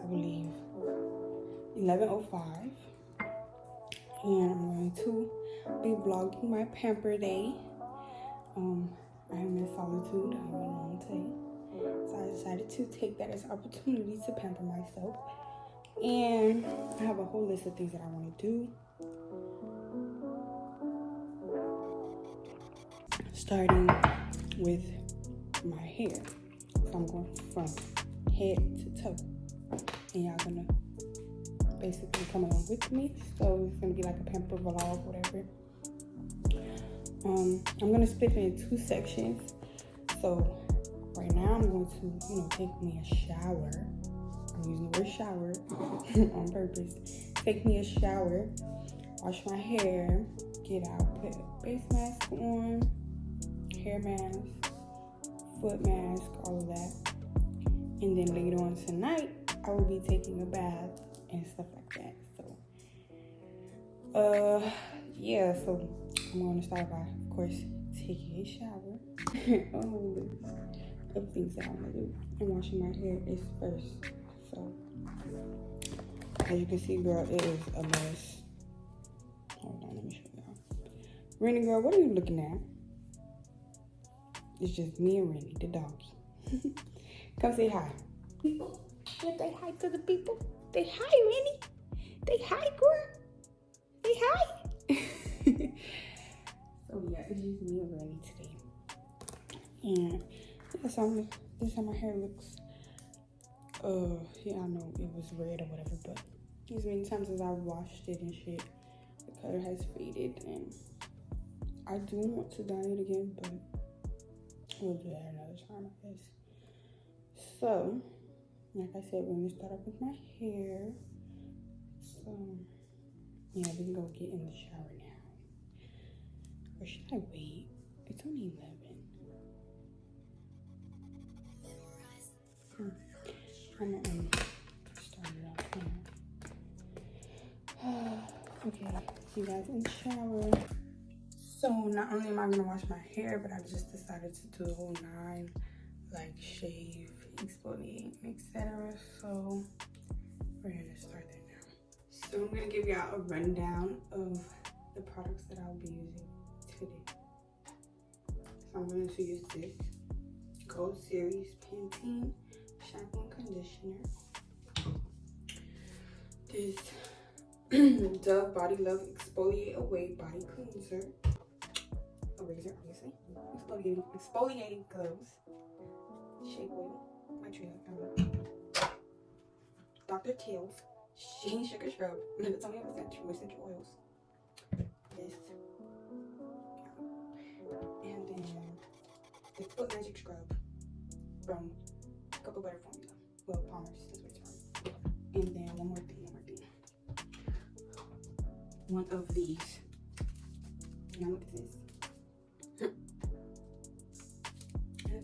I believe, 11:05. And I'm going to be vlogging my Pamper day. I am in solitude. I'm alone today. So I decided to take that as an opportunity to pamper myself. And I have a whole list of things that I want to do. Starting with my hair. So I'm going from head to toe. And y'all gonna basically come along with me. So it's gonna be like a pamper vlog, whatever. I'm gonna split it in 2 sections. So right now I'm going to, take me a shower. I'm using the word shower on purpose. Take me a shower, wash my hair, get out, put a face mask on, hair mask, foot mask, all of that. And then later on tonight, I will be taking a bath and stuff like that. So, yeah, so I'm going to start by, of course, taking a shower. A whole list of things that I'm going to do. And washing my hair is first. So, as you can see, girl, it is a mess. Hold on, let me show y'all. Rennie, girl, what are you looking at? It's just me and Rennie, the doggy. Come say hi. People, say hi to the people. Say hi, Rennie. Say hi, girl. Say hi. So yeah, it's just me and Rennie today. And this is how my hair looks. Yeah, I know it was red or whatever, but as many times as I've washed it and shit, the color has faded, and I do want to dye it again, but we'll do that another time, I guess. So, like I said, we're gonna start off with my hair. So, yeah, we can go get in the shower now. Or should I wait? It's only 11. I'm gonna start it off now. Okay, see you guys in the shower. So not only am I gonna wash my hair, but I just decided to do the whole 9, like shave, exfoliate, etc. So we're gonna start that now. So I'm gonna give y'all a rundown of the products that I'll be using today. So I'm going to use this Gold Series Pantene shampoo and conditioner. This Dove Body Love Exfoliate Away Body Cleanser. A razor, obviously. Exfoliating gloves. Shea oil. My tree. Dr. Teal's Shea Sugar Scrub. It's only essential oils. This. And then the Foot Magic Scrub from Cocoa Butter Formula. Well, Palmer's is what it's from. And then one more thing. One of these. You know what this is? That's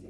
it.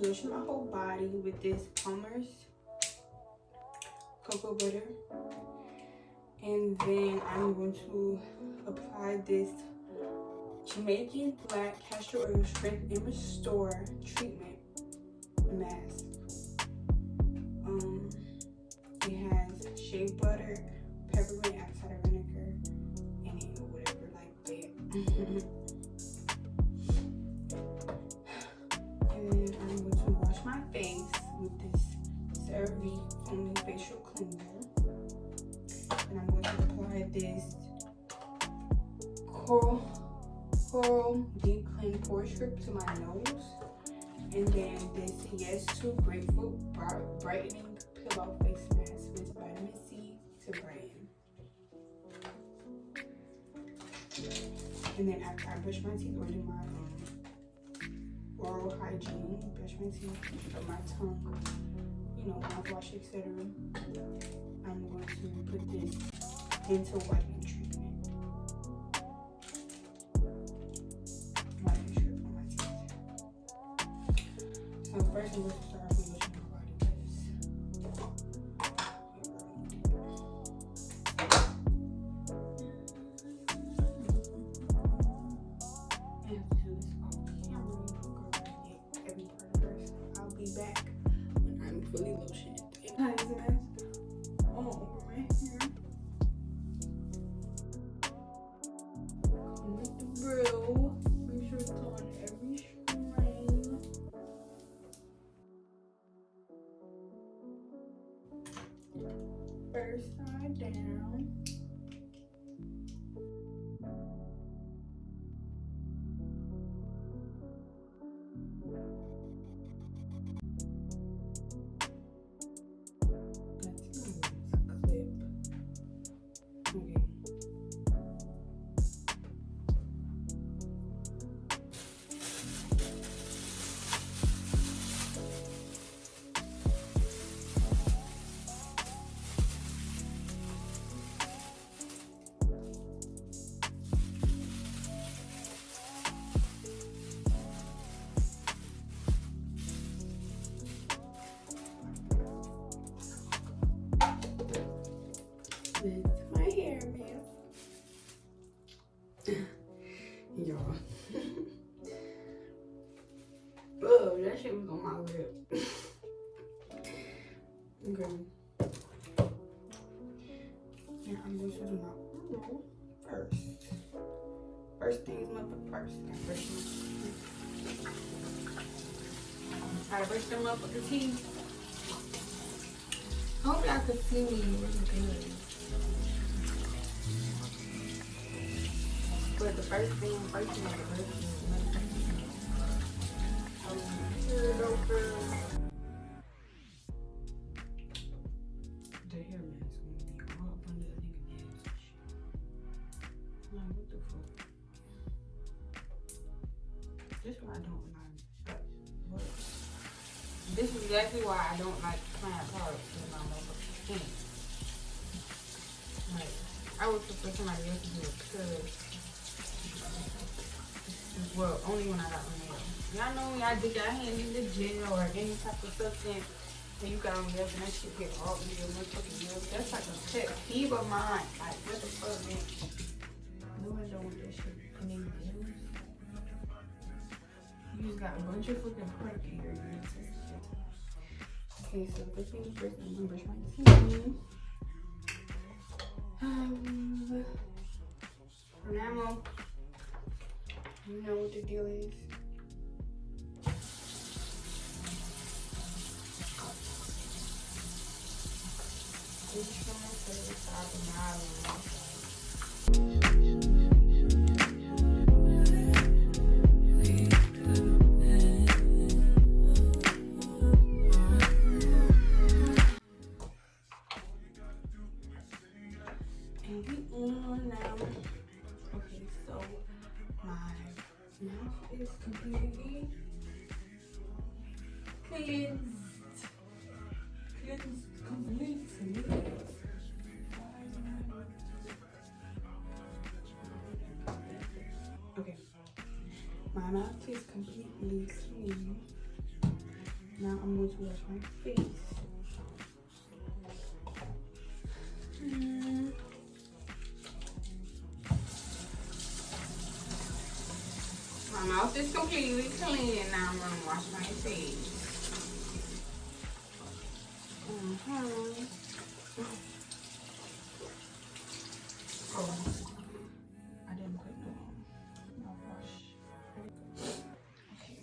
to lotion my whole body with this Palmer's cocoa butter. And then I'm going to apply this Jamaican Black Castor Oil Strength and Restore Treatment Mask. It has shea butter, peppermint, apple cider vinegar, and it, or whatever like that. And then I'm going to wash my face with this CeraVe Foaming Facial Cleanser. And I'm going to apply this Coral Deep Clean Pore Strip to my nose. And then this Yes to Grapefruit Brightening Pillow Face Mask with vitamin C to brighten. And then after I brush my teeth or do my oral hygiene, brush my teeth, rub my tongue, you know, mouthwash, etc. I'm going to put this dental whitening treatment. Whitening strip on my teeth. So first I'm going to start with washing my body with back when I'm fully lotioned. Applying the mask all over my hair. With the brow, make sure it's on every strand. First side down. With my hair mask. Y'all. Oh, that shit was on my lip. Okay. Now I'm going to do my oral first. First things motherfucker first. I brush my teeth. Try to brush them up with the teeth. I hope y'all could see me really good. But the first thing first, you gotta brush it over. The hair mask gonna be all up under the nigga nails and shit. Like, what the fuck? This is why I don't like. What? This is exactly why I don't like plant products in my motherfucking skin. Like, I would prefer somebody else to do it because, well, only when I got my nails. Y'all know when y'all dip your hand in the gel or any type of substance and you got on nails and that shit get all in your motherfucking nails. That's like a pet peeve of mine. Like, what the fuck, man? No, I don't want that shit in their nails. You just got a bunch of fucking product in your nails. Okay, so first things first, I'm gonna brush my teeth. Enamel. You know what the deal is. Each one to the top of my eye. Is completely cleansed completely. Okay, my mouth is completely clean. Now I'm going to wash my face. My mouth is completely clean, and now I'm going to wash my face. Oh, I didn't put the mouthwash. Okay.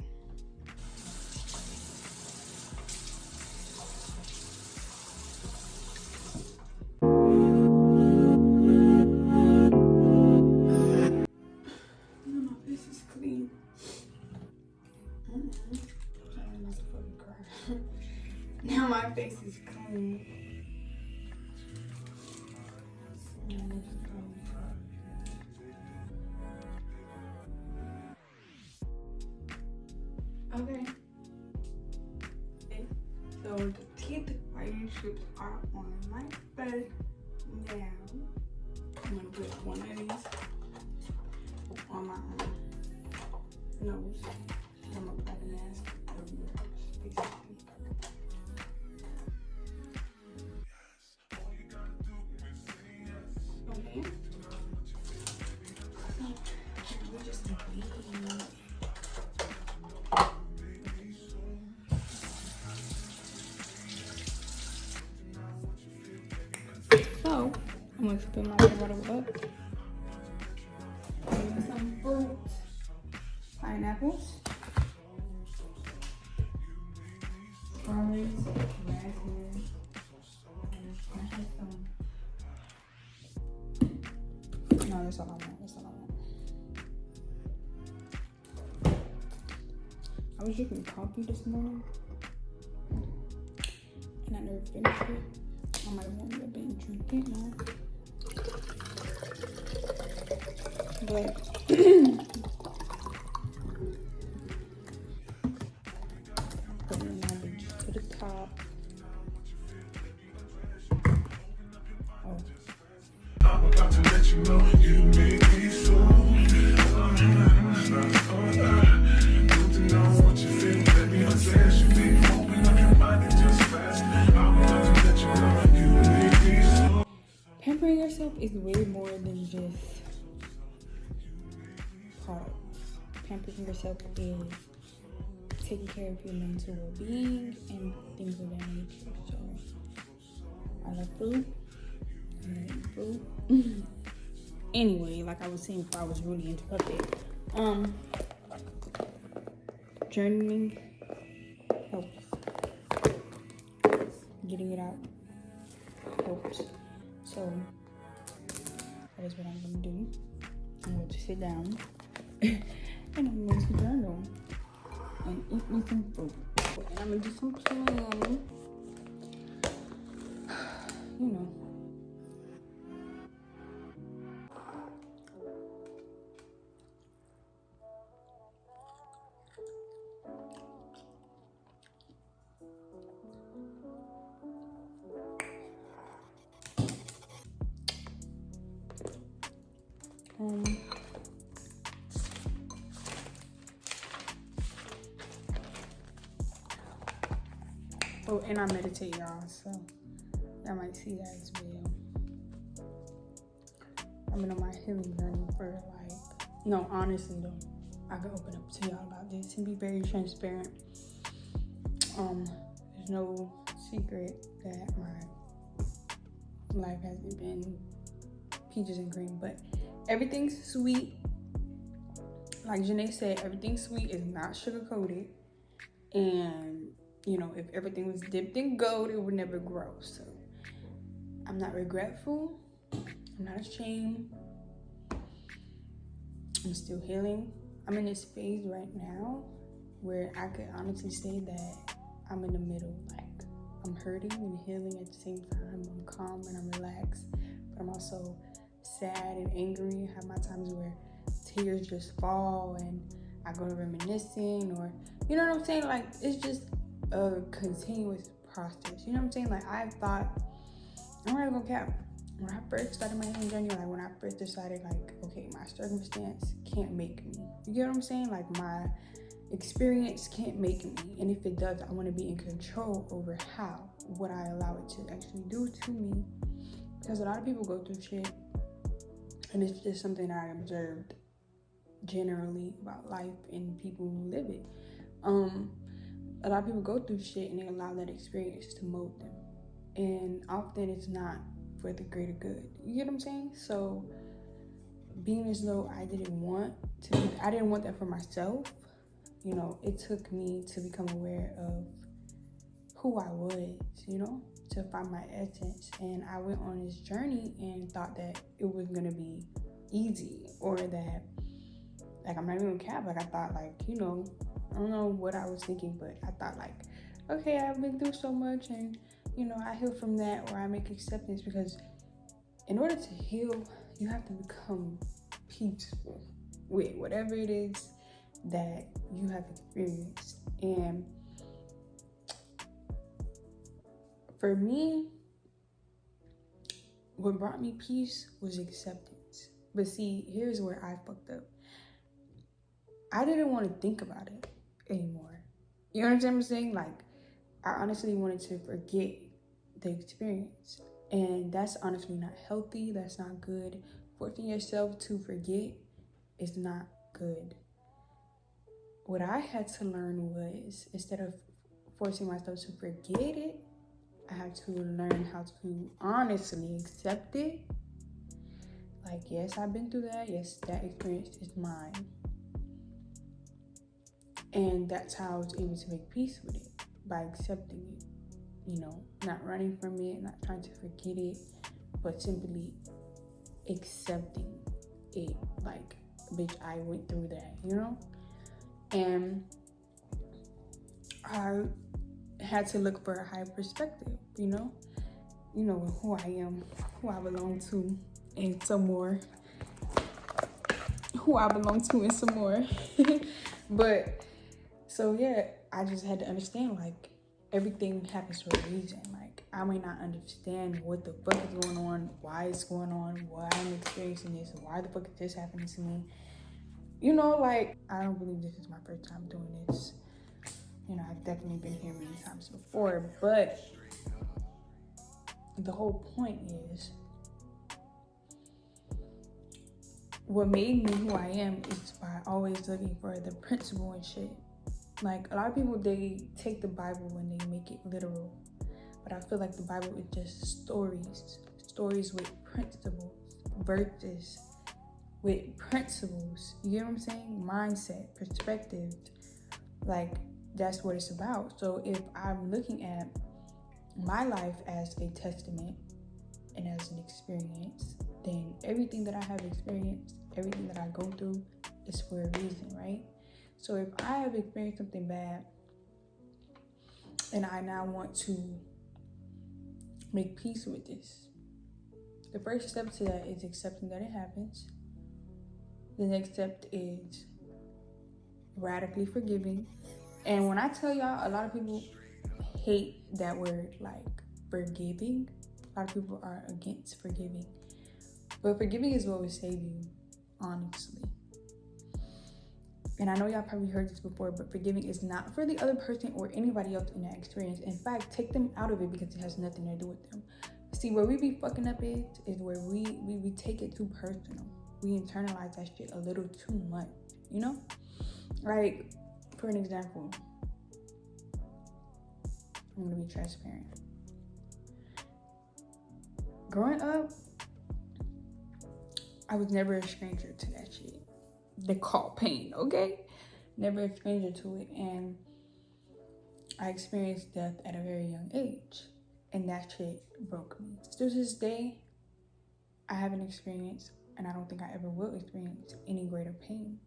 My face is clean. I'm not supposed to cry. Now my face is clean. Okay. So the teeth whitening strips are on my face now. I'm gonna put one of these on my nose. I'm gonna apply the mask everywhere else, basically. Okay. So we just need. So I'm gonna fill my water up. Some fruit, pineapples, strawberries, raspberries. No, that's all I want. That's all I want. I was drinking coffee this morning, and I never finished it. I might want to be drinking it now. But putting my beach to the top. Oh. I'm about to let you know you make me so. Good to know what you feel. Let me understand you feel. Open up your mind and just fast. I'm about to let you know you make me so. Pampering yourself is way more than just products. Pampering yourself is taking care of your mental well-being and things of that nature. So I love fruit. I eat fruit. Anyway, like I was saying before I was really interrupted. Journaling helps. Getting it out helps. So that is what I'm gonna do. I'm going to sit down and I'm going to journal and eat me some fruit. And I'm gonna do some planning. You know. Oh, and I meditate, y'all, so y'all might see that as well. I've been on my healing journey for no, honestly though, I can open up to y'all about this and be very transparent. There's no secret that my life hasn't been peaches and cream, but everything's sweet. Like Janae said, everything sweet is not sugar coated, and you know, if everything was dipped in gold, it would never grow. So I'm not regretful. I'm not ashamed. I'm still healing. I'm in this phase right now where I could honestly say that I'm in the middle. Like, I'm hurting and healing at the same time. I'm calm and I'm relaxed, but I'm also sad and angry. I have my times where tears just fall and I go to reminiscing, or, you know what I'm saying? Like, it's just a continuous process. You know what I'm saying? Like, I thought, I'm not gonna cap. When I first started my healing journey, like when I first decided, like, okay, my circumstance can't make me. You get what I'm saying? Like, experience can't make me, and if it does, I want to be in control over what I allow it to actually do to me. Because a lot of people go through shit, and it's just something I observed generally about life and people who live it. A lot of people go through shit and they allow that experience to mold them, and often it's not for the greater good. You get what I'm saying? So being as though I didn't want that for myself. You know, it took me to become aware of who I was, you know, to find my essence. And I went on this journey and thought that it was gonna be easy, or that, like, I'm not even gonna cap, like, I thought, like, you know, I don't know what I was thinking, but I thought, like, okay, I've been through so much, and, you know, I heal from that, or I make acceptance, because in order to heal, you have to become peaceful with whatever it is that you have experienced. And for me, what brought me peace was acceptance. But see, here's where I fucked up. I didn't want to think about it anymore. You know what I'm saying? Like, I honestly wanted to forget the experience. And that's honestly not healthy. That's not good. Forcing yourself to forget is not good. What I had to learn was, instead of forcing myself to forget it, I had to learn how to honestly accept it. Like, yes, I've been through that. Yes, that experience is mine. And that's how I was able to make peace with it, by accepting it. You know, not running from it, not trying to forget it, but simply accepting it. Like, bitch, I went through that, you know? And I had to look for a higher perspective, you know? You know who I am, who I belong to, and some more. But, so yeah, I just had to understand, like, everything happens for a reason. Like, I may not understand what the fuck is going on, why it's going on, why I'm experiencing this, why the fuck is this happening to me. You know, like, I don't believe this is my first time doing this. You know, I've definitely been here many times before, but the whole point is, what made me who I am is by always looking for the principle and shit. Like, a lot of people, they take the Bible and they make it literal, but I feel like the Bible is just stories with principles, verses with principles. You get what I'm saying? Mindset, perspective, like, that's what it's about. So if I'm looking at my life as a testament and as an experience, then everything that I have experienced, everything that I go through is for a reason, right? So if I have experienced something bad and I now want to make peace with this, the first step to that is accepting that it happens. The next step is radically forgiving. And when I tell y'all, a lot of people hate that word, like, forgiving. A lot of people are against forgiving. But forgiving is what will save you, honestly. And I know y'all probably heard this before, but forgiving is not for the other person or anybody else in that experience. In fact, take them out of it, because it has nothing to do with them. See, where we be fucking up is where we take it too personal. We internalize that shit a little too much, you know? Like, for an example, I'm gonna be transparent. Growing up, I was never a stranger to that shit. They call pain, okay? Never a stranger to it. And I experienced death at a very young age. And that shit broke me. Still to this day, I haven't experienced, and I don't think I ever will experience, any greater pain.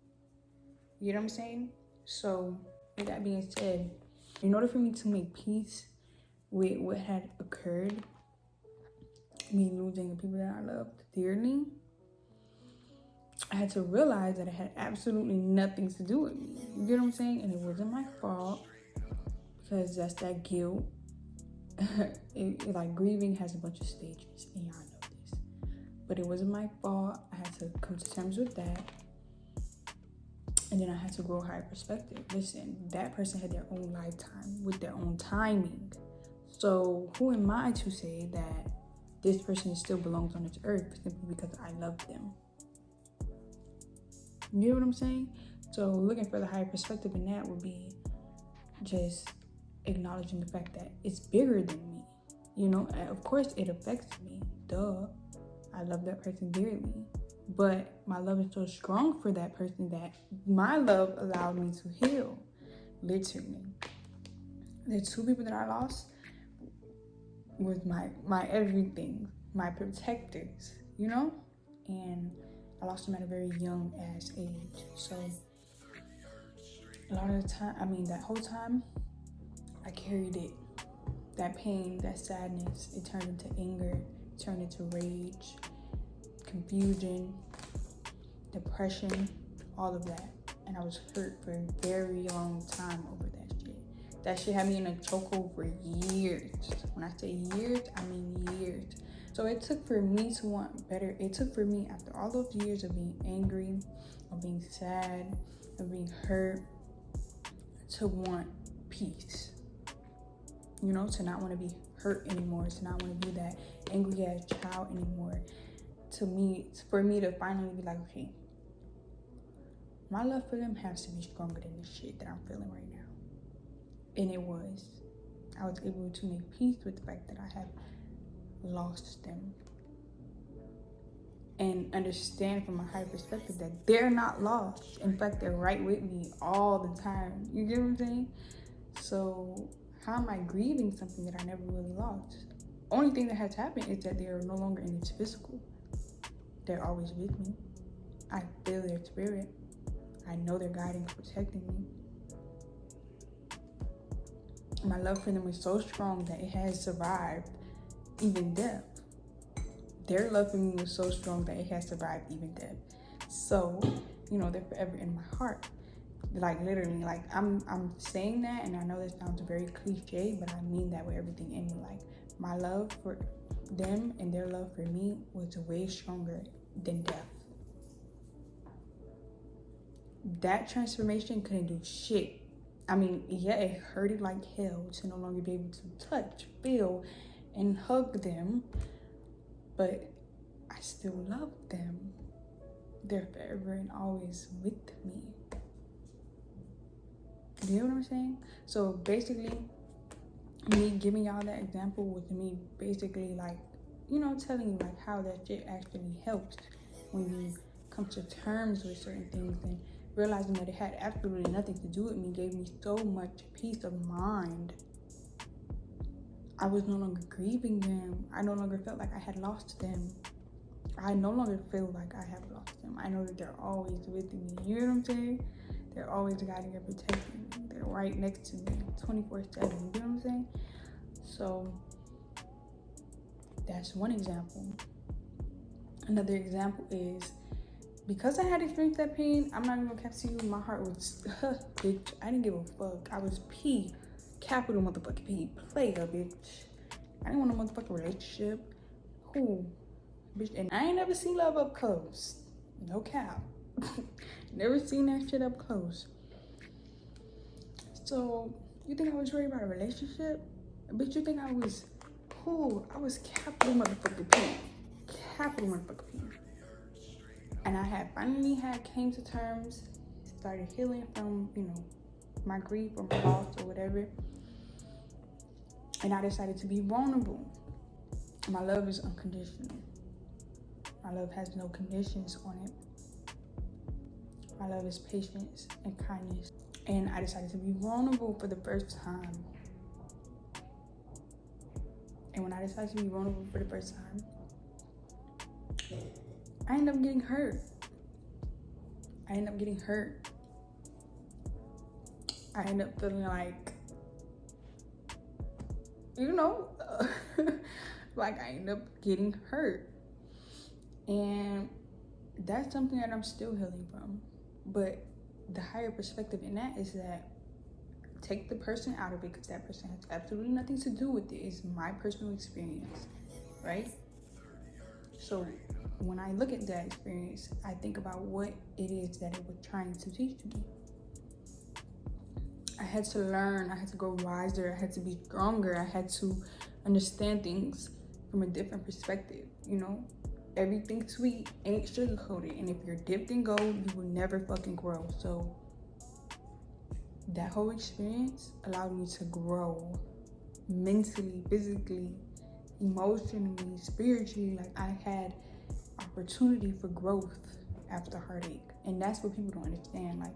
You know what I'm saying? So, with that being said, in order for me to make peace with what had occurred, me losing the people that I loved dearly, I had to realize that it had absolutely nothing to do with me. You get what I'm saying? And it wasn't my fault, because that's that guilt. Like, grieving has a bunch of stages, and y'all know this. But it wasn't my fault. I had to come to terms with that. And then I had to grow higher perspective. Listen, that person had their own lifetime with their own timing. So who am I to say that this person still belongs on this earth simply because I love them? You know what I'm saying? So looking for the higher perspective in that would be just acknowledging the fact that it's bigger than me. You know, of course it affects me. Duh. I love that person dearly. But my love is so strong for that person that my love allowed me to heal. Literally. The two people that I lost was my everything, my protectors, you know? And I lost them at a very young ass age. So a lot of the time, that whole time, I carried it. That pain, that sadness, it turned into anger, it turned into rage, confusion, depression, all of that. And I was hurt for a very long time over that shit. That shit had me in a chokehold for years. When I say years, I mean years. So it took for me to want better. It took for me, after all those years of being angry, of being sad, of being hurt, to want peace. You know, to not want to be hurt anymore, to not want to be that angry ass child anymore. For me to finally be like, okay, my love for them has to be stronger than the shit that I'm feeling right now. And it was. I was able to make peace with the fact that I have lost them. And understand from a higher perspective that they're not lost. In fact, they're right with me all the time. You get what I'm saying? So how am I grieving something that I never really lost? Only thing that has happened is that they are no longer in this physical. They're always with me. I feel their spirit. I know they're guiding and protecting me. My love for them is so strong that it has survived even death. Their love for me was so strong that it has survived even death. So, you know, they're forever in my heart. Like literally, like I'm saying that, and I know that sounds very cliche, but I mean that with everything in me. Like my love for them and their love for me was way stronger than death. That transformation couldn't do shit. Yeah, it hurted like hell to no longer be able to touch, feel, and hug them, but I still love them. They're forever and always with me. Do you know what I'm saying? So basically, me giving y'all that example was me basically like, you know, telling you like how that shit actually helps when you come to terms with certain things, and realizing that it had absolutely nothing to do with me gave me so much peace of mind. I was no longer grieving them. I no longer felt like I had lost them. I no longer feel like I have lost them. I know that they're always with me. You know what I'm saying? They're always guiding and protecting me. They're right next to me 24/7. You know what I'm saying? So that's one example. Another example is, because I had experienced that pain, I'm not even gonna cap to you, my heart was, bitch, I didn't give a fuck. I was P, capital motherfucking P, player, bitch. I didn't want a motherfucking relationship. Who? Bitch, and I ain't never seen love up close. No cap. Never seen that shit up close. So, you think I was worried about a relationship? Bitch, you think I was, I was capital motherfucking P. Capital motherfucking P. And I had finally came to terms, started healing from, you know, my grief or my loss or whatever. And I decided to be vulnerable. My love is unconditional. My love has no conditions on it. My love is patience and kindness. And I decided to be vulnerable for the first time. And when I decided to be vulnerable for the first time, I ended up getting hurt. I ended up feeling like, you know, like I ended up getting hurt. And that's something that I'm still healing from. But the higher perspective in that is that take the person out of it, because that person has absolutely nothing to do with it. It's my personal experience, right? So when I look at that experience, I think about what it is that it was trying to teach me. I had to learn, I had to grow wiser, I had to be stronger, I had to understand things from a different perspective, you know? Everything sweet ain't sugar-coated, and if you're dipped in gold, you will never fucking grow. So that whole experience allowed me to grow mentally, physically, emotionally, spiritually. Like, I had opportunity for growth after heartache, and that's what people don't understand, like,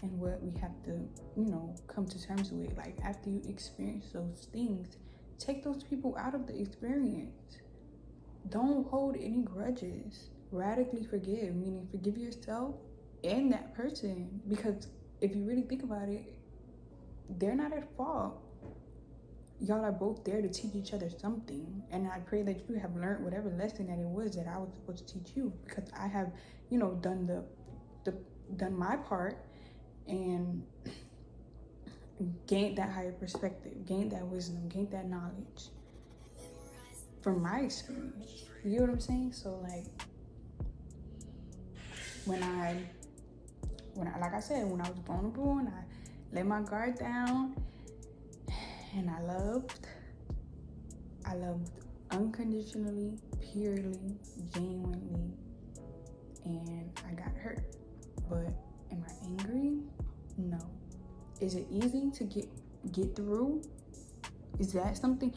and what we have to, you know, come to terms with. Like, after you experience those things, take those people out of the experience. Don't hold any grudges. Radically forgive, meaning forgive yourself and that person, because if you really think about it, they're not at fault. Y'all are both there to teach each other something, and I pray that you have learned whatever lesson that it was that I was supposed to teach you, because I have, you know, done done my part and gained that higher perspective, gained that wisdom, gained that knowledge from my experience. You get what I'm saying? So like, when I like I said, when I was vulnerable and I let my guard down, and I loved unconditionally, purely, genuinely, and I got hurt. But am I angry? No. Is it easy to get through? Is that something?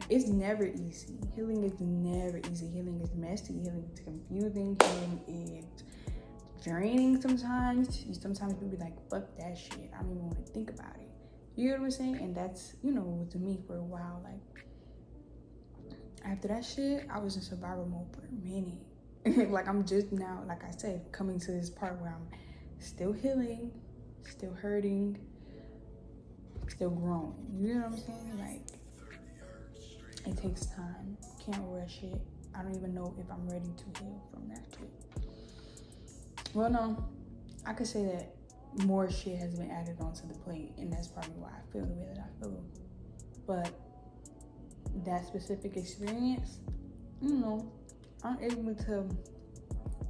It's never easy. Healing is never easy. Healing is messy. Healing is confusing. Healing is draining sometimes. Sometimes you'll be like, fuck that shit. I don't even want to think about it. You know what I'm saying? And that's, you know, with me for a while. Like, after that shit, I was in survival mode for a minute. Like, I'm just now, like I said, coming to this part where I'm still healing, still hurting, still growing. You know what I'm saying? Like, it takes time. Can't rush it. I don't even know if I'm ready to heal from that shit. Well, no, I could say that more shit has been added onto the plate, and that's probably why I feel the way that I feel. But that specific experience, you know, I'm able to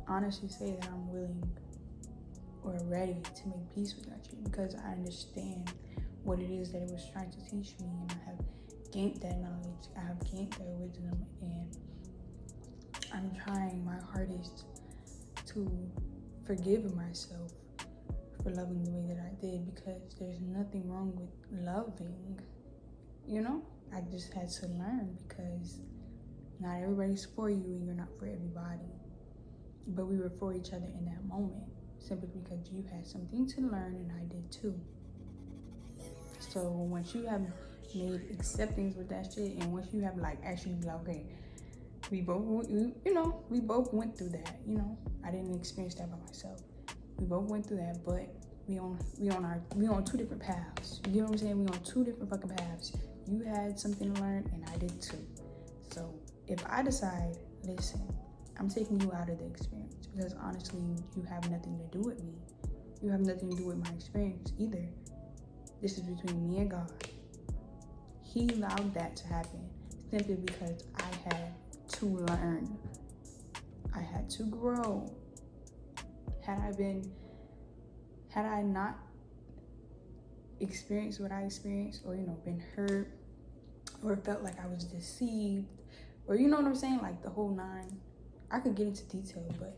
honestly say that I'm willing or ready to make peace with that shit, because I understand what it is that it was trying to teach me, and I have gained that knowledge, I have gained that wisdom, and I'm trying my hardest to forgive myself for loving the way that I did, because there's nothing wrong with loving, you know? I just had to learn, because not everybody's for you and you're not for everybody. But we were for each other in that moment, simply because you had something to learn and I did too. So once you have made acceptance with that shit, and once you have like actually be like, okay, we both went through that, you know? I didn't experience that by myself. We both went through that, but we on two different paths. You know what I'm saying? We on two different fucking paths. You had something to learn and I did too. So if I decide, listen, I'm taking you out of the experience, because honestly, you have nothing to do with me. You have nothing to do with my experience either. This is between me and God. He allowed that to happen simply because I had to learn. I had to grow. Had I not experienced what I experienced, or, you know, been hurt, or felt like I was deceived, or, you know what I'm saying, like the whole nine, I could get into detail, but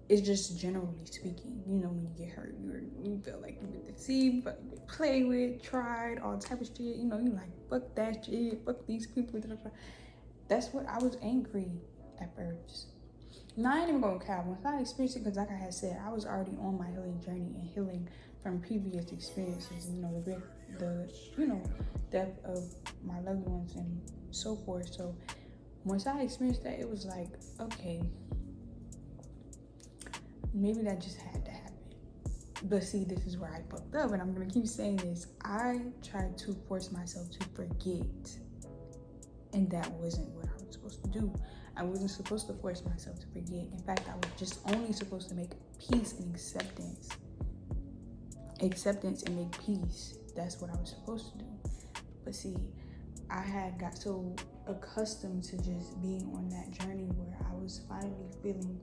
it's just generally speaking, you know, when you get hurt, you feel like you've been deceived, but you play with, tried, all type of shit, you know, you like, fuck that shit, fuck these people. That's what I was angry at first. Now, I ain't even gonna cap. Once I experienced it, because like I had said, I was already on my healing journey and healing from previous experiences, you know, the death of my loved ones and so forth. So once I experienced that, it was like, okay, maybe that just had to happen. But see, this is where I fucked up, and I'm gonna keep saying this. I tried to force myself to forget, and that wasn't what I was supposed to do. I wasn't supposed to force myself to forget. In fact, I was just only supposed to make peace and acceptance. Acceptance and make peace. That's what I was supposed to do. But see, I had got so accustomed to just being on that journey where I was was finally feeling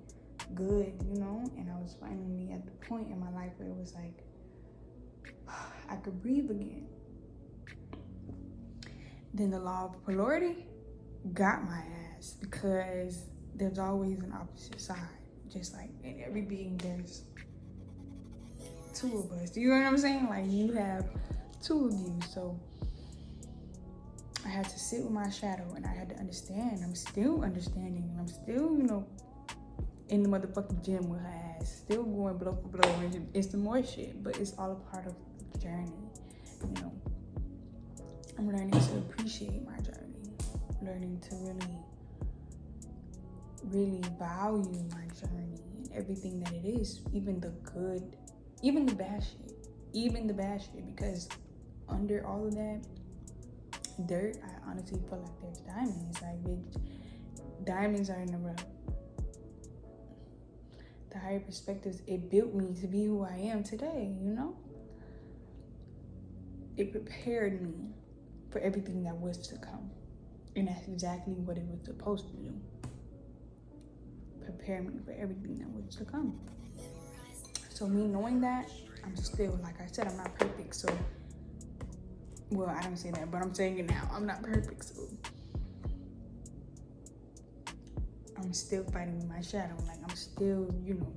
good, you know, and I was finally at the point in my life where it was like I could breathe again. Then the law of polarity got my ass, because there's always an opposite side. Just like in every being, there's two of us. You know what I'm saying? Like, you have two of you. So I had to sit with my shadow, and I had to understand. I'm still understanding, and I'm still, you know, in the motherfucking gym with her ass, still going blow for blow. And it's some more shit, but it's all a part of the journey. You know, I'm learning to appreciate my journey, learning to really value my journey and everything that it is, even the good, even the bad shit, because under all of that dirt, I honestly feel like there's diamonds. Like, bitch, diamonds are in the rough. The higher perspectives, it built me to be who I am today, you know? It prepared me for everything that was to come. And that's exactly what it was supposed to do. Prepare me for everything that was to come. So me knowing that, I'm still, like I said, I'm not perfect. So, well, I don't say that, but I'm saying it now. I'm not perfect, so I'm still fighting with my shadow. Like, I'm still, you know,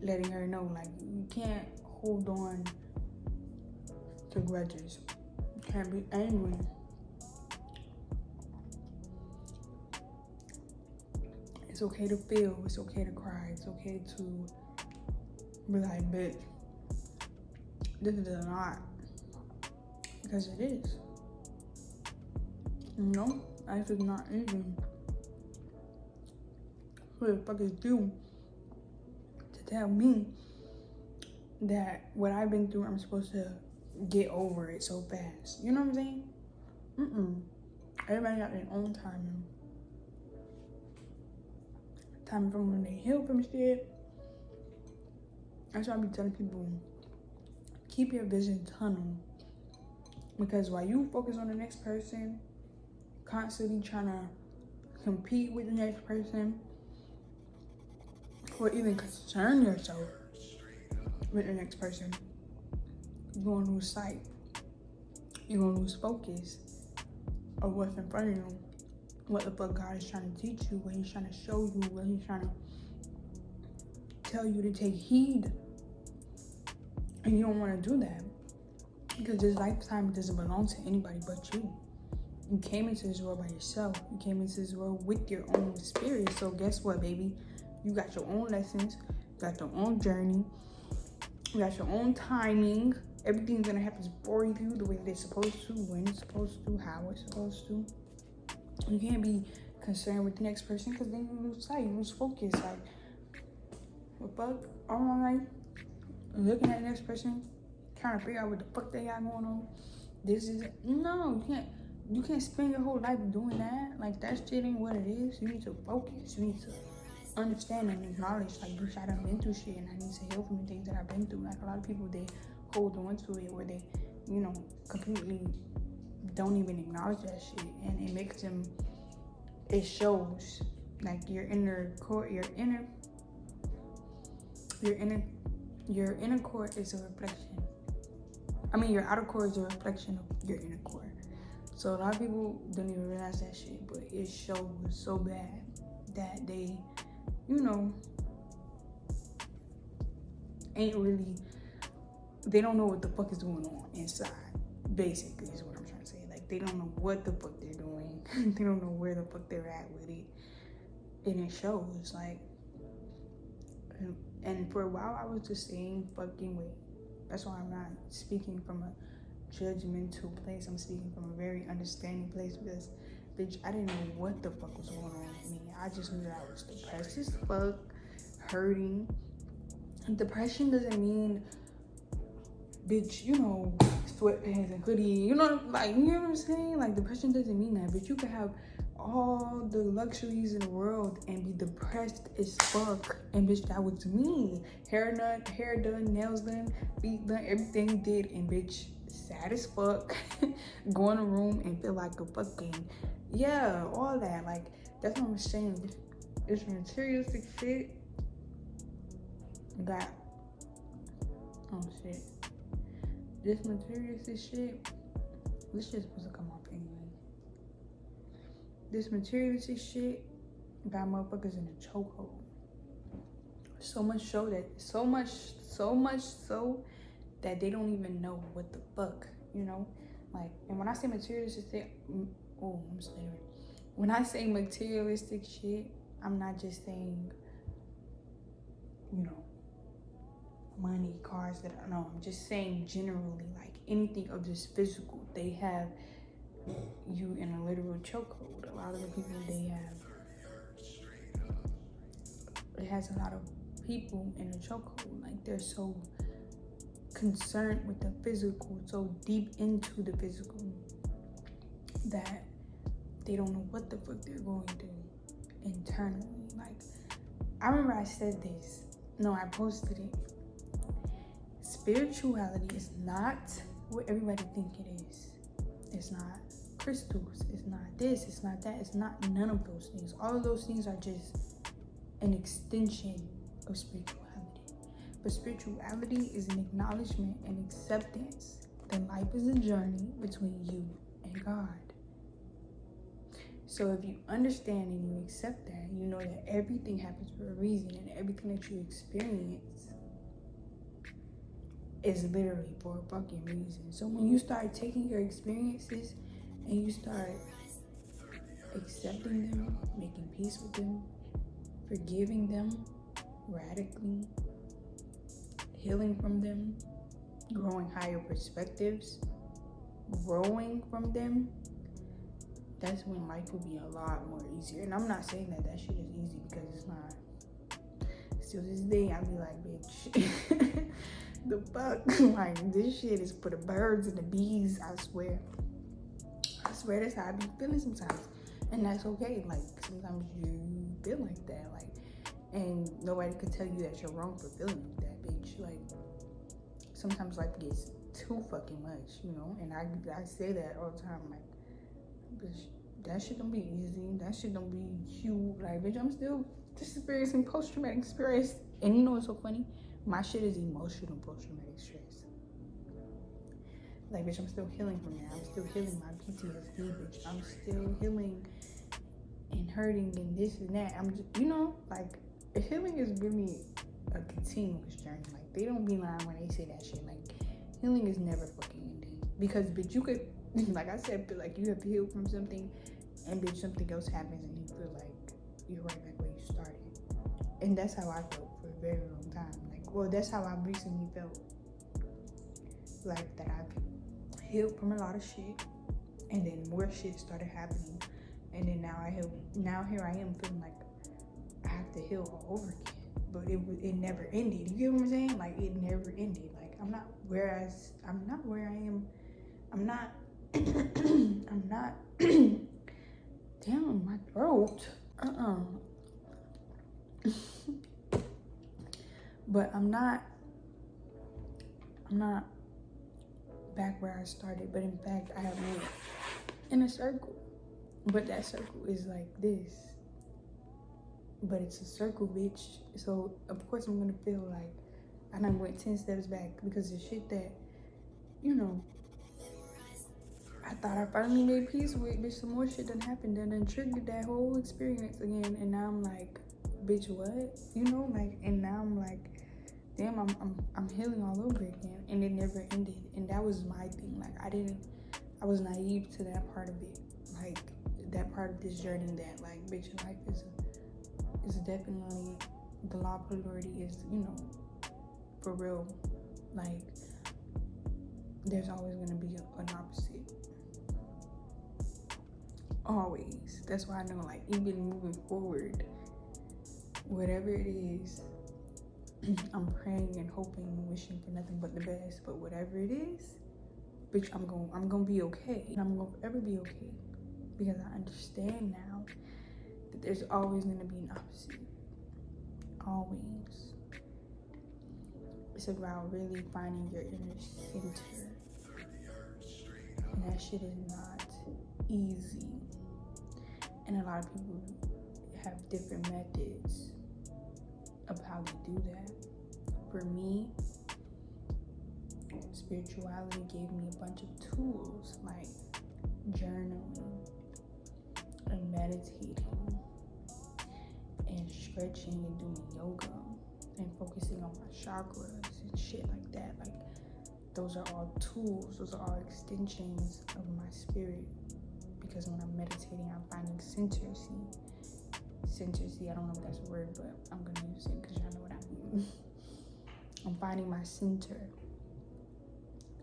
letting her know, like, you can't hold on to grudges. You can't be angry. It's okay to feel. It's okay to cry. It's okay to be like, bitch, this is a lot. Because it is. You know? Life is not easy. Who the fuck is you to tell me that what I've been through, I'm supposed to get over it so fast? You know what I'm saying? Everybody got their own timing. Time from when they heal from shit. That's why I be telling people, keep your vision tunnel. Because while you focus on the next person, constantly trying to compete with the next person, or even concern yourself with the next person, you're going to lose sight. You're going to lose focus of what's in front of you, what the fuck God is trying to teach you, what he's trying to show you, what he's trying to tell you to take heed. And you don't want to do that, because this lifetime doesn't belong to anybody but you. You came into this world by yourself. You came into this world with your own spirit. So guess what, baby? You got your own lessons. You got your own journey. You got your own timing. Everything's gonna happen for you the way that it's supposed to, when it's supposed to, how it's supposed to. You can't be concerned with the next person, because then you lose sight, you lose focus. Like, what fuck? All my life, looking at the next person, trying to figure out what the fuck they got going on. No, you can't spend your whole life doing that. Like, that shit ain't what it is. You need to focus. You need to understand and acknowledge, like, bitch, I done been through shit, and I need to heal from the things that I've been through. Like, a lot of people, they hold on to it, where they, you know, completely don't even acknowledge that shit, and it makes them, it shows. Like, your inner core is a reflection. I mean, your outer core is a reflection of your inner core. So a lot of people don't even realize that shit, but it shows so bad that they, you know, they don't know what the fuck is going on inside, basically, is what I'm trying to say. Like, they don't know what the fuck they're doing. They don't know where the fuck they're at with it. And it shows, like, and for a while I was the same fucking way. That's why I'm not speaking from a judgmental place. I'm speaking from a very understanding place, because, bitch, I didn't know what the fuck was going on with me. I just knew that I was depressed as fuck, hurting. And depression doesn't mean, bitch, you know, sweatpants and hoodie, you know, like, you know what I'm saying? Like, depression doesn't mean that, bitch. You can have all the luxuries in the world and be depressed as fuck. And bitch, that was me. Hair done, nails done, feet done, everything did, and bitch, sad as fuck. Go in a room and feel like a fucking, yeah, all that. Like, that's what I'm saying. this materialistic shit got, oh shit, this materialistic shit, this shit's supposed to come off anyway. This materialistic shit got motherfuckers in a chokehold. So much so that they don't even know what the fuck, you know? Like, and when I say materialistic shit, oh, I'm stuttering. When I say materialistic shit, I'm not just saying, you know, money, cars, that, no, I'm just saying generally, like anything of this physical, they have you in a literal chokehold. A lot of the people they have, it has a lot of people in a chokehold. Like, they're so concerned with the physical, so deep into the physical, that they don't know what the fuck they're going to do internally. Like, I remember I said this, no, I posted it. Spirituality is not what everybody think it is. It's not crystals, it's not this, it's not that, it's not none of those things. All of those things are just an extension of spirituality. But spirituality is an acknowledgement and acceptance that life is a journey between you and God. So if you understand and you accept that, you know that everything happens for a reason, and everything that you experience is literally for a fucking reason. So when you start taking your experiences and you start accepting them, making peace with them, forgiving them radically, healing from them, growing higher perspectives, growing from them, that's when life will be a lot more easier. And I'm not saying that shit is easy, because it's not. Still this day, I be like, bitch, the fuck? Like, this shit is for the birds and the bees, I swear. I swear that's how I be feeling sometimes. And that's okay. Like, sometimes you feel like that. Like, and nobody could tell you that you're wrong for feeling like that, bitch. Like, sometimes life gets too fucking much, you know? And I say that all the time, like, bitch, that shit don't be easy. That shit don't be cute. Like, bitch, I'm still just experiencing post-traumatic stress. And you know what's so funny? My shit is emotional post-traumatic stress. Like, bitch, I'm still healing from that. I'm still healing my PTSD, bitch. I'm still healing and hurting and this and that. I'm just, you know, like, healing is really a continuous journey. Like, they don't be lying when they say that shit. Like, healing is never fucking ending. Because, bitch, you could, like I said, feel like you have to heal from something, and bitch, something else happens and you feel like you're right back where you started. And that's how I felt for a very long time. Like, well, that's how I recently felt. Like, that I've healed from a lot of shit, and then more shit started happening, and then now here I am feeling like I have to heal all over again. But it never ended. You get what I'm saying? Like, it never ended. Like, I'm not where I am. I'm not damn, my throat. But I'm not back where I started, but in fact I have moved in a circle. But that circle is like this. But it's a circle, bitch. So of course I'm gonna feel like I done went 10 steps back, because the shit that, you know, I thought I finally made peace with, bitch, some more shit done happened and then triggered that whole experience again. And now I'm like, bitch, what? You know, like, and now I'm like, damn, I'm healing all over again. And it never ended. And that was my thing. Like, I was naive to that part of it. Like, that part of this journey that, like, bitch, life is definitely, the law of polarity is, you know, for real. Like, there's always gonna be an opposite. Always. That's why I know, like, even moving forward, whatever it is, I'm praying and hoping and wishing for nothing but the best. But whatever it is, bitch, I'm gonna be okay. And I'm gonna forever be okay, because I understand now that there's always gonna be an opposite. Always. It's about really finding your inner center, and that shit is not easy. And a lot of people have different methods of how they do that. For me, spirituality gave me a bunch of tools like journaling and meditating and stretching and doing yoga and focusing on my chakras and shit like that. Like, those are all tools, those are all extensions of my spirit. Because when I'm meditating, I'm finding centersy. I don't know if that's a word, but I'm gonna use it because y'all know what I mean. I'm finding my center.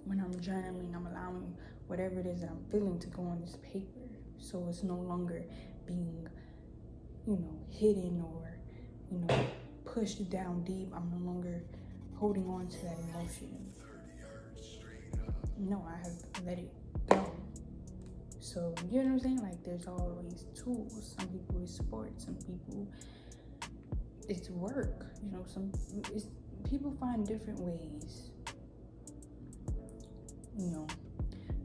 When I'm journaling, I'm allowing whatever it is that I'm feeling to go on this paper. So it's no longer being, hidden or, pushed down deep. I'm no longer holding on to that emotion. No, I have let it go. So, you know what I'm saying? Like, there's always tools. Some people it's sports, some people it's work. People find different ways.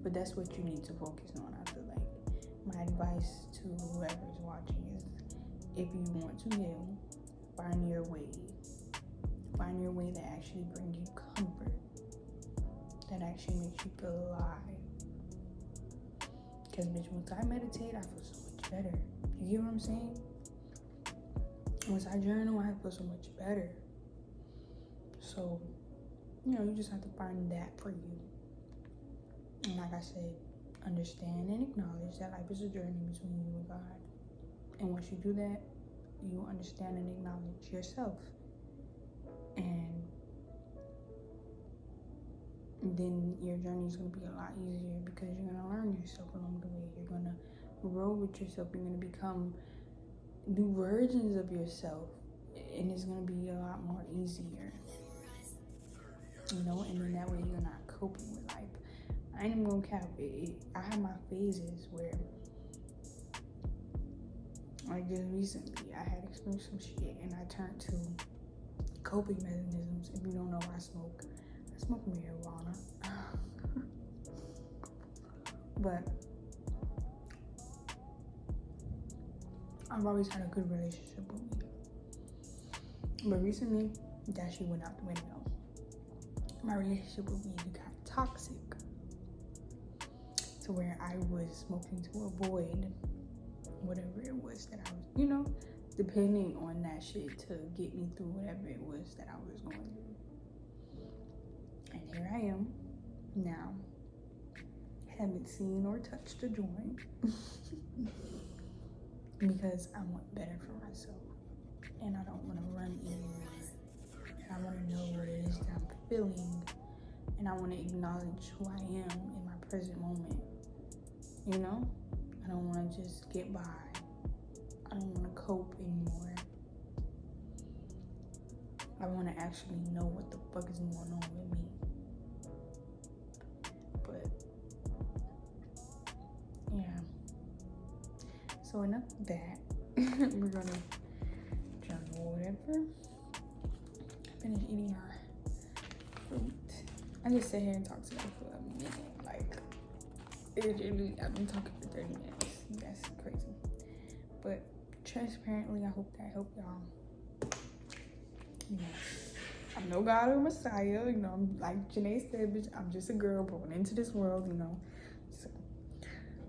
But that's what you need to focus on. I feel like my advice to whoever's watching is, if you want to heal, find your way that actually brings you comfort, that actually makes you feel alive. Because, bitch, once I meditate, I feel so much better. You get what I'm saying? Once I journal, I feel so much better. So, you just have to find that for you. And like I said, understand and acknowledge that life is a journey between you and God. And once you do that, you understand and acknowledge yourself. And then your journey is going to be a lot easier because you're going to learn yourself along the way. You're going to grow with yourself. You're going to become new versions of yourself. And it's going to be a lot more easier. And then that way you're not coping with life. I ain't even gonna cap it. I have my phases where, like just recently, I had experienced some shit and I turned to coping mechanisms. If you don't know, I smoke marijuana. But I've always had a good relationship with weed. But recently, that shit went out the window. My relationship with weed got toxic to where I was smoking to avoid whatever it was that I was, depending on that shit to get me through whatever it was that I was going through. And here I am now. Haven't seen or touched a joint because I want better for myself. And I don't want to run anymore. And I want to know what it is that I'm feeling. And I want to acknowledge who I am in my present moment. I don't want to just get by. I don't want to cope anymore. I want to actually know what the fuck is going on with me. But, yeah. So enough of that. We're going to journal whatever. Finish eating our fruit. I just sit here and talk to them for a minute. I've been talking for 30 minutes. That's crazy. But transparently, I hope that helped y'all. I'm no God or Messiah. I'm like Janae said, bitch, I'm just a girl born into this world, So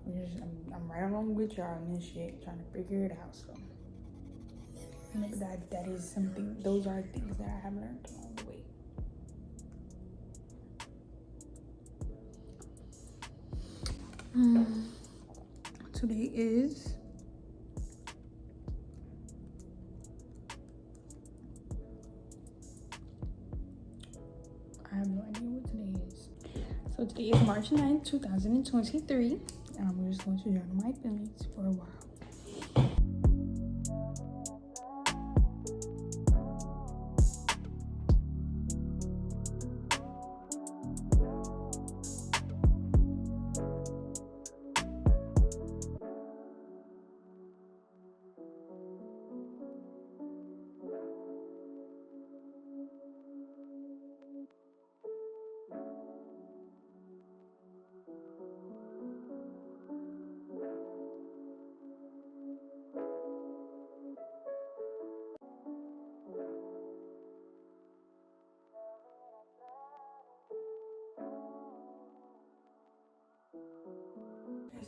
I'm right along with y'all in this shit, trying to figure it out. So that is something. Those are things that I have learned along the way. Today is I have no idea what today is. So today is March 9th, 2023, and I'm just going to journal my feelings for a while.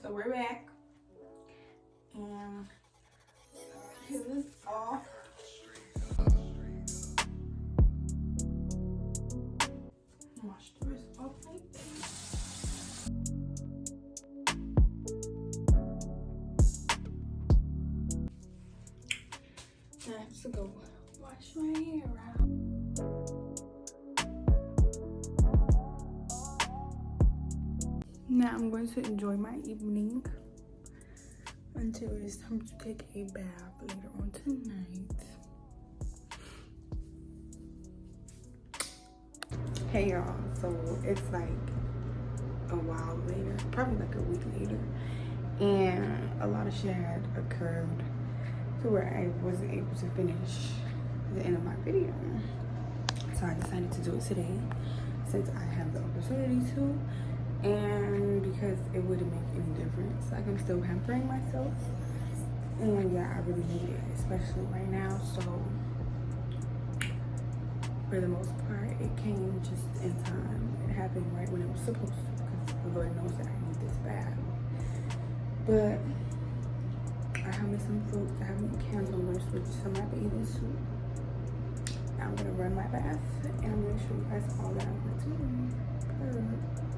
So we're back. And peel this off. Wash the rest off like this. I have to go wash my hair out. Now I'm going to enjoy my evening until it is time to take a bath later on tonight. Hey y'all, so it's like a while later, probably like a week later, and a lot of shit had occurred to where I wasn't able to finish the end of my video. So I decided to do it today since I have the opportunity to, and because it wouldn't make any difference. Like, I'm still pampering myself, and yeah, I really need it, especially right now. So for the most part, it came just in time. It happened right when it was supposed to, because the Lord knows that I need this bad. But I have me some fruits, I have me candles, I'm gonna switch to my bathing suit. I'm gonna run my bath, and I'm gonna show you guys all that I'm gonna do.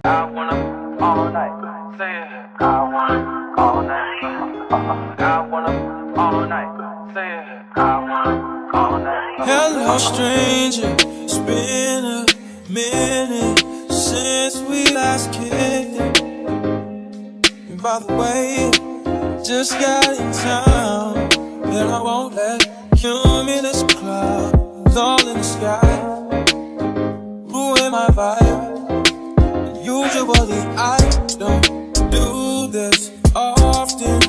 I wanna all night, say it. I wanna all night. I wanna all night, say it. I wanna all night. Hello, stranger. It's been a minute since we last kicked it. And by the way, just got in town, and I won't let cumulus clouds all in the sky ruin my vibe. Usually I don't do this often,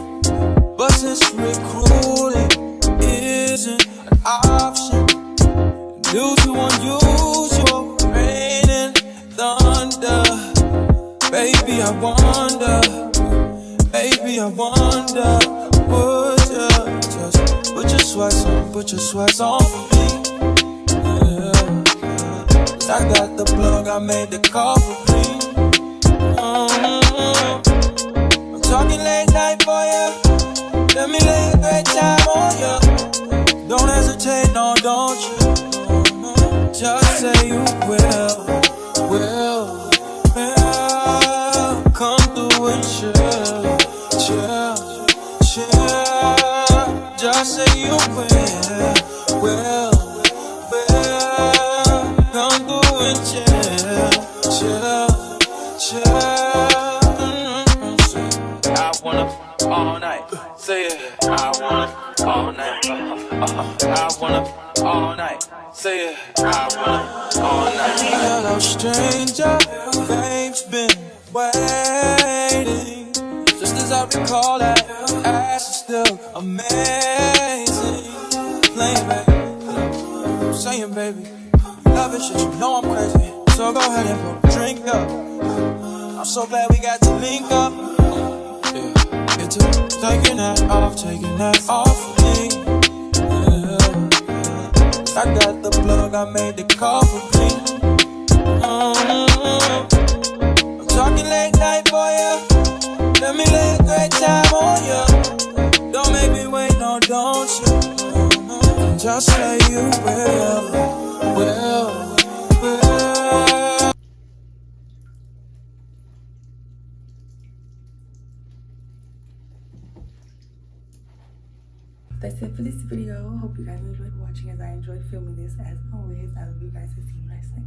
but since recruiting isn't an option due to unusual rain and thunder, baby I wonder, would you just put your sweats on for me? Yeah. I got the plug, I made the call for me. I'm talking late night for ya. Let me lay a great time on ya. Don't hesitate, no, don't you? Just say you will. Come through and chill. Just say you will. Come through and chill. I wanna all night, say it. I wanna all night. I wanna all night, say it. I wanna all night. Hello, stranger. Fame's been waiting. Just as I recall that ass is still amazing. Playing baby, saying baby, love it, shit, you know I'm crazy. So go ahead and put a drink up. I'm so glad we got to link up. Yeah, it's taking that off of me. Yeah. I got the plug, I made the call for me. I'm talking late night for ya. Let me lay a great time on ya. Don't make me wait, no, don't you? Just say you will. That's it for this video. Hope you guys enjoyed watching as I enjoyed filming this. As always, I love you guys. See you next time.